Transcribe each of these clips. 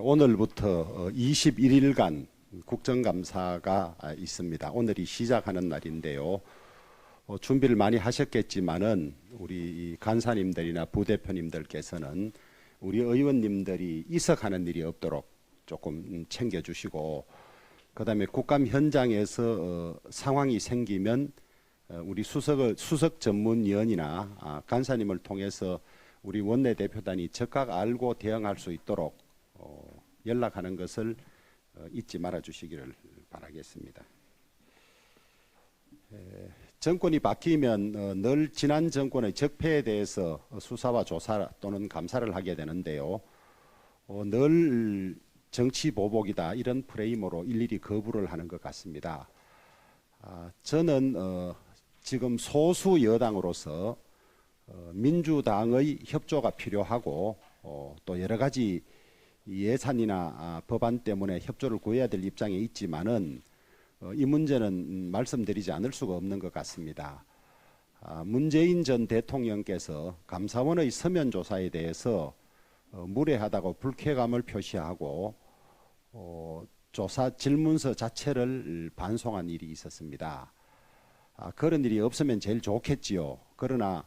오늘부터 21일간 국정감사가 있습니다. 오늘이 시작하는 날인데요. 준비를 많이 하셨겠지만은 우리 간사님들이나 부대표님들께서는 우리 의원님들이 이석하는 일이 없도록 조금 챙겨주시고, 그다음에 국감 현장에서 상황이 생기면 우리 수석 전문위원이나 간사님을 통해서 우리 원내대표단이 즉각 알고 대응할 수 있도록 연락하는 것을 잊지 말아 주시기를 바라겠습니다. 정권이 바뀌면 늘 지난 정권의 적폐에 대해서 수사와 조사 또는 감사를 하게 되는데요. 늘 정치 보복이다 이런 프레임으로 일일이 거부를 하는 것 같습니다. 저는 지금 소수 여당으로서 민주당의 협조가 필요하고 또 여러 가지 예산이나 법안 때문에 협조를 구해야 될 입장에 있지만은 이 문제는 말씀드리지 않을 수가 없는 것 같습니다. 문재인 전 대통령께서 감사원의 서면 조사에 대해서 무례하다고 불쾌감을 표시하고 조사 질문서 자체를 반송한 일이 있었습니다. 그런 일이 없으면 제일 좋겠지요. 그러나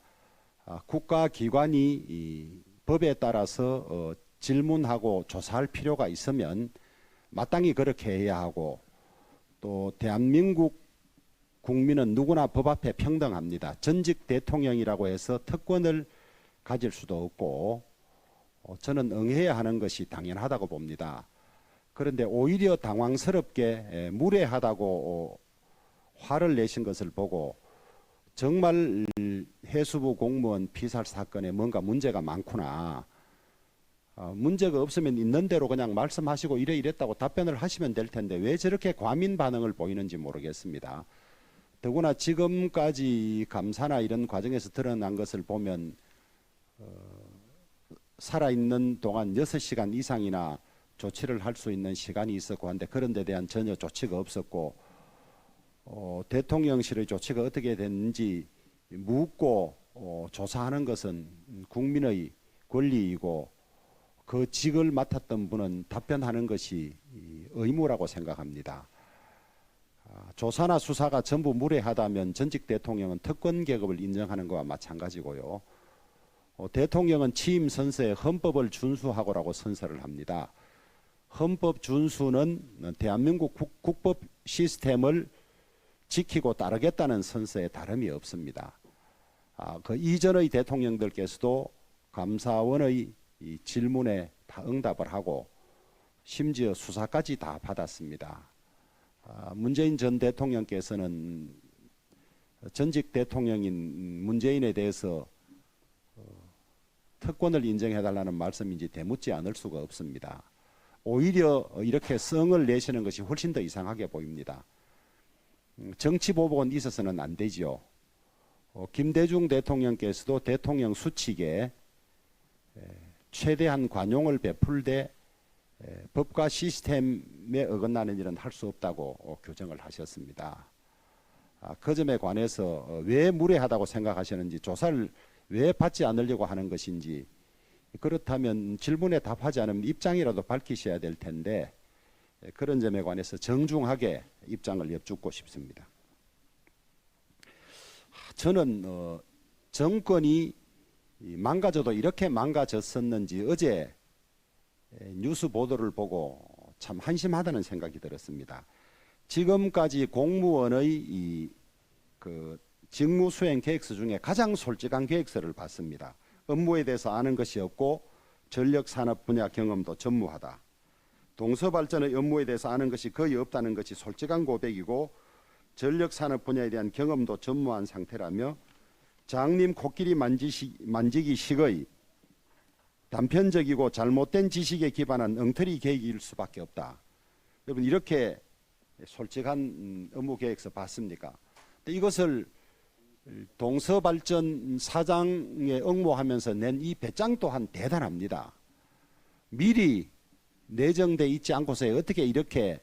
국가기관이 이 법에 따라서 질문하고 조사할 필요가 있으면 마땅히 그렇게 해야 하고, 또 대한민국 국민은 누구나 법 앞에 평등합니다. 전직 대통령이라고 해서 특권을 가질 수도 없고 저는 응해야 하는 것이 당연하다고 봅니다. 그런데 오히려 당황스럽게 무례하다고 화를 내신 것을 보고 정말 해수부 공무원 피살 사건에 뭔가 문제가 많구나, 문제가 없으면 있는 대로 그냥 말씀하시고 이랬다고 답변을 하시면 될 텐데 왜 저렇게 과민 반응을 보이는지 모르겠습니다. 더구나 지금까지 감사나 이런 과정에서 드러난 것을 보면 살아있는 동안 6시간 이상이나 조치를 할 수 있는 시간이 있었고 한데 그런 데 대한 전혀 조치가 없었고, 대통령실의 조치가 어떻게 됐는지 묻고 조사하는 것은 국민의 권리이고 그 직을 맡았던 분은 답변하는 것이 의무라고 생각합니다. 조사나 수사가 전부 무례하다면 전직 대통령은 특권 계급을 인정하는 것과 마찬가지고요. 대통령은 취임 선서에 헌법을 준수하고라고 선서를 합니다. 헌법 준수는 대한민국 국법 시스템을 지키고 따르겠다는 선서에 다름이 없습니다. 그 이전의 대통령들께서도 감사원의 이 질문에 다 응답을 하고 심지어 수사까지 다 받았습니다. 문재인 전 대통령께서는 전직 대통령인 문재인에 대해서 특권을 인정해달라는 말씀인지 되묻지 않을 수가 없습니다. 오히려 이렇게 성을 내시는 것이 훨씬 더 이상하게 보입니다. 정치 보복은 있어서는 안 되지요. 김대중 대통령께서도 대통령 수칙에 최대한 관용을 베풀되 법과 시스템에 어긋나는 일은 할 수 없다고 규정을 하셨습니다. 그 점에 관해서 왜 무례하다고 생각하시는지, 조사를 왜 받지 않으려고 하는 것인지, 그렇다면 질문에 답하지 않으면 입장이라도 밝히셔야 될 텐데 그런 점에 관해서 정중하게 입장을 여쭙고 싶습니다. 저는 정권이 망가져도 이렇게 망가졌었는지 어제 뉴스 보도를 보고 참 한심하다는 생각이 들었습니다. 지금까지 공무원의 그 직무 수행 계획서 중에 가장 솔직한 계획서를 봤습니다. 업무에 대해서 아는 것이 없고 전력산업 분야 경험도 전무하다. 동서발전의 업무에 대해서 아는 것이 거의 없다는 것이 솔직한 고백이고, 전력산업 분야에 대한 경험도 전무한 상태라며 장님 코끼리 만지기 식의 단편적이고 잘못된 지식에 기반한 엉터리 계획일 수밖에 없다. 여러분, 이렇게 솔직한 업무 계획서 봤습니까? 근데 이것을 동서발전 사장에 응모하면서 낸 이 배짱 또한 대단합니다. 미리 내정돼 있지 않고서 어떻게 이렇게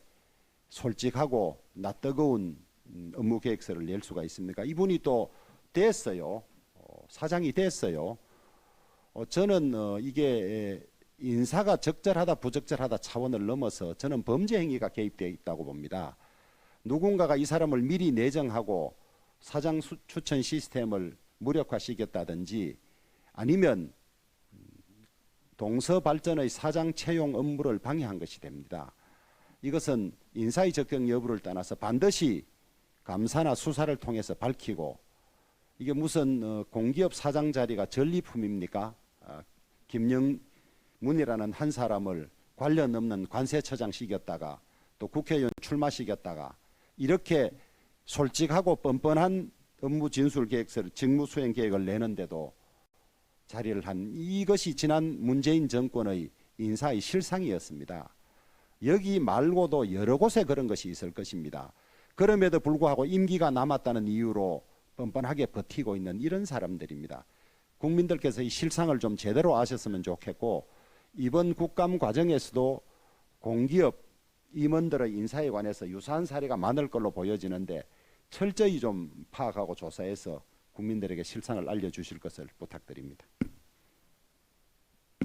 솔직하고 낯뜨거운 업무 계획서를 낼 수가 있습니까? 이분이 또 됐어요. 사장이 됐어요. 저는 이게 인사가 적절하다 부적절하다 차원을 넘어서 저는 범죄 행위가 개입되어 있다고 봅니다. 누군가가 이 사람을 미리 내정하고 사장 추천 시스템을 무력화시켰다든지 아니면 동서 발전의 사장 채용 업무를 방해한 것이 됩니다. 이것은 인사의 적격 여부를 떠나서 반드시 감사나 수사를 통해서 밝히고, 이게 무슨 공기업 사장 자리가 전리품입니까? 김영문이라는 한 사람을 관련 없는 관세처장 시켰다가 또 국회의원 출마시켰다가 이렇게 솔직하고 뻔뻔한 업무 진술 계획서를 직무 수행 계획을 내는데도 자리를 한, 이것이 지난 문재인 정권의 인사의 실상이었습니다. 여기 말고도 여러 곳에 그런 것이 있을 것입니다. 그럼에도 불구하고 임기가 남았다는 이유로 뻔뻔하게 버티고 있는 이런 사람들입니다. 국민들께서 이 실상을 좀 제대로 아셨으면 좋겠고, 이번 국감 과정에서도 공기업 임원들의 인사에 관해서 유사한 사례가 많을 걸로 보여지는데 철저히 좀 파악하고 조사해서 국민들에게 실상을 알려주실 것을 부탁드립니다.